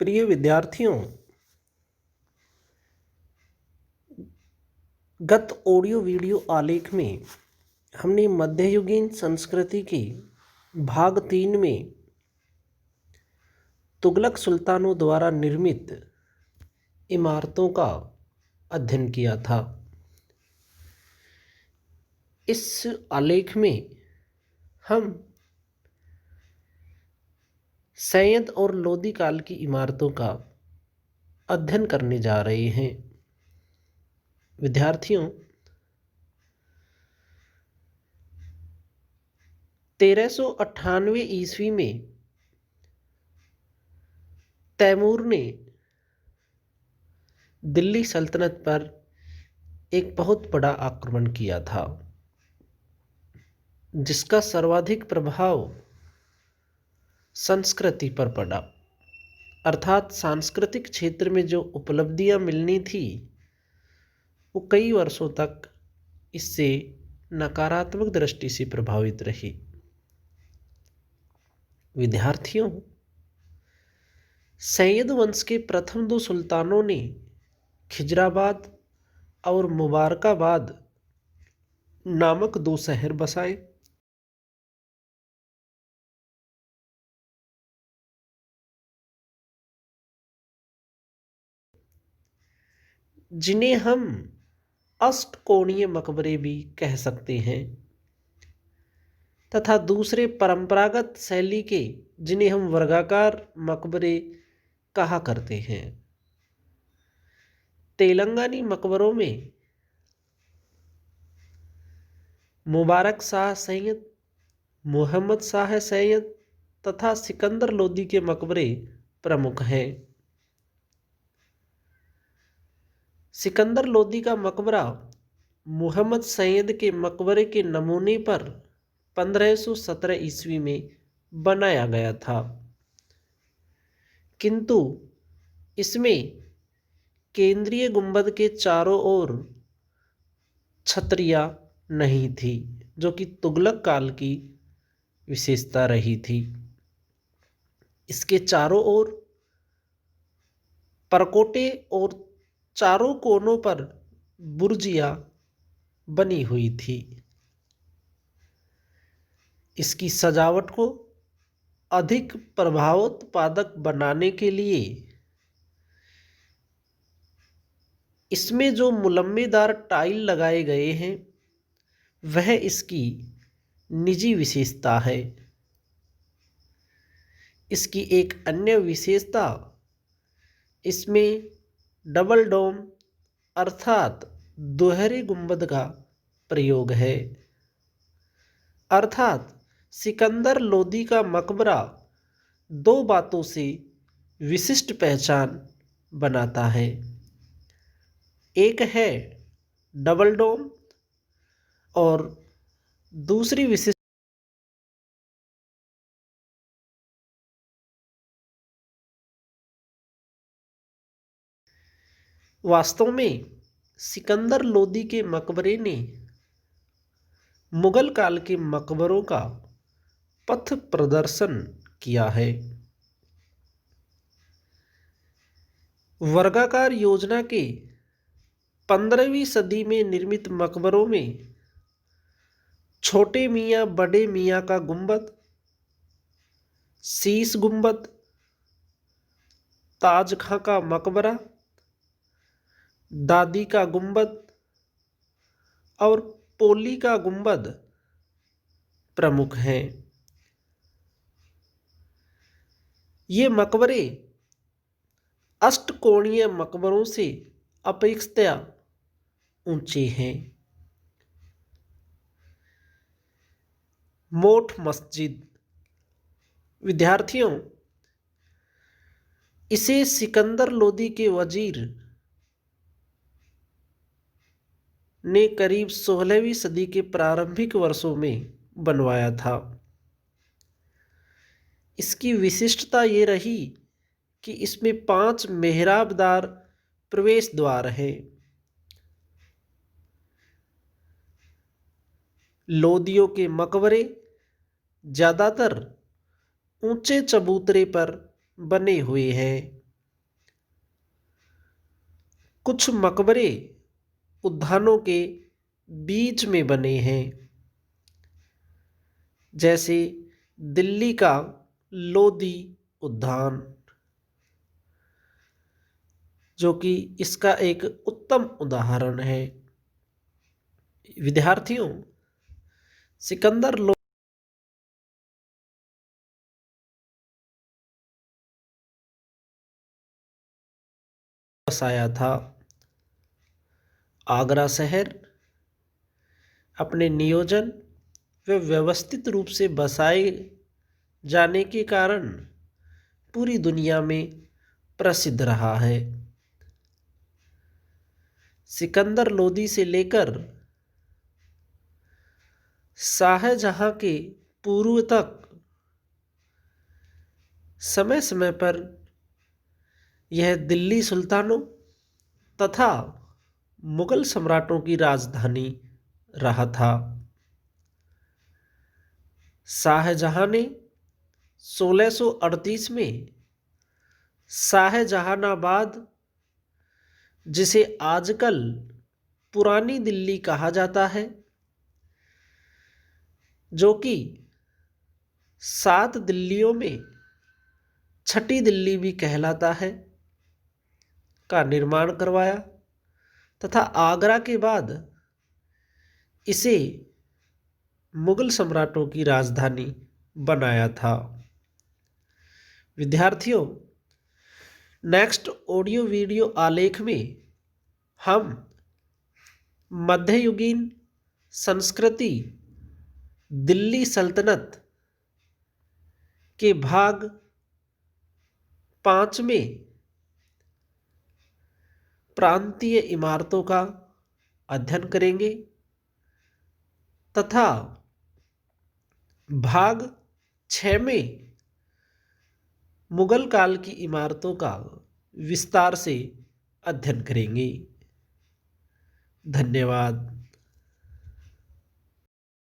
प्रिय विद्यार्थियों, गत ऑडियो वीडियो आलेख में हमने मध्ययुगीन संस्कृति की भाग 3 में तुगलक सुल्तानों द्वारा निर्मित इमारतों का अध्ययन किया था। इस आलेख में हम सैयद और लोदी काल की इमारतों का अध्ययन करने जा रहे हैं। विद्यार्थियों, 1398 ईस्वी में तैमूर ने दिल्ली सल्तनत पर एक बहुत बड़ा आक्रमण किया था, जिसका सर्वाधिक प्रभाव संस्कृति पर पड़ा। अर्थात सांस्कृतिक क्षेत्र में जो उपलब्धियां मिलनी थी वो कई वर्षों तक इससे नकारात्मक दृष्टि से प्रभावित रही। विद्यार्थियों, सैयद वंश के प्रथम 2 सुल्तानों ने खिजराबाद और मुबारकाबाद नामक 2 शहर बसाए, जिन्हें हम अष्टकोणीय मकबरे भी कह सकते हैं, तथा दूसरे परंपरागत शैली के जिन्हें हम वर्गाकार मकबरे कहा करते हैं। तेलंगानी मकबरों में मुबारक शाह सैयद, मोहम्मद शाह सैयद तथा सिकंदर लोदी के मकबरे प्रमुख हैं। सिकंदर लोदी का मकबरा मोहम्मद सैयद के मकबरे के नमूने पर 1517 ईस्वी में बनाया गया था, किंतु इसमें केंद्रीय गुंबद के चारों ओर छतरियां नहीं थी, जो कि तुगलक काल की विशेषता रही थी। इसके चारों ओर परकोटे और चारों कोनों पर बुर्जियां बनी हुई थी। इसकी सजावट को अधिक प्रभावोत्पादक बनाने के लिए इसमें जो मुलम्मेदार टाइल लगाए गए हैं वह इसकी निजी विशेषता है। इसकी एक अन्य विशेषता इसमें डबल डोम अर्थात दोहरे गुंबद का प्रयोग है। अर्थात सिकंदर लोदी का मकबरा 2 बातों से विशिष्ट पहचान बनाता है। एक है डबल डोम और दूसरी विशिष्ट वास्तव में सिकंदर लोदी के मकबरे ने मुगल काल के मकबरों का पथ प्रदर्शन किया है। वर्गाकार योजना के 15वीं सदी में निर्मित मकबरों में छोटे मियाँ बड़े मियाँ का गुंबद, शीश गुंबद, ताज खां का मकबरा, दादी का गुंबद और पोली का गुंबद प्रमुख हैं। ये मकबरे अष्टकोणीय मकबरों से अपेक्षाकृत ऊंचे हैं। मोठ मस्जिद, विद्यार्थियों, इसे सिकंदर लोदी के वजीर ने करीब 16वीं सदी के प्रारंभिक वर्षों में बनवाया था। इसकी विशिष्टता ये रही कि इसमें 5 मेहराबदार प्रवेश द्वार हैं। लोदियों के मकबरे ज़्यादातर ऊंचे चबूतरे पर बने हुए हैं। कुछ मकबरे उद्यानों के बीच में बने हैं, जैसे दिल्ली का लोधी उद्यान, जो कि इसका एक उत्तम उदाहरण है। विद्यार्थियों, सिकंदर लोधी बसाया था। आगरा शहर अपने नियोजन व व्यवस्थित रूप से बसाए जाने के कारण पूरी दुनिया में प्रसिद्ध रहा है। सिकंदर लोदी से लेकर शाहजहां के पूर्व तक समय समय पर यह दिल्ली सुल्तानों तथा मुगल सम्राटों की राजधानी रहा था। शाहजहां ने 1638 में शाहजहानाबाद, जिसे आजकल पुरानी दिल्ली कहा जाता है, जो कि 7 दिल्लियों में छठी दिल्ली भी कहलाता है, का निर्माण करवाया तथा आगरा के बाद इसे मुगल सम्राटों की राजधानी बनाया था। विद्यार्थियों, नेक्स्ट ऑडियो वीडियो आलेख में हम मध्ययुगीन संस्कृति दिल्ली सल्तनत के भाग 5 में प्रांतीय इमारतों का अध्ययन करेंगे तथा भाग 6 में मुगल काल की इमारतों का विस्तार से अध्ययन करेंगे। धन्यवाद।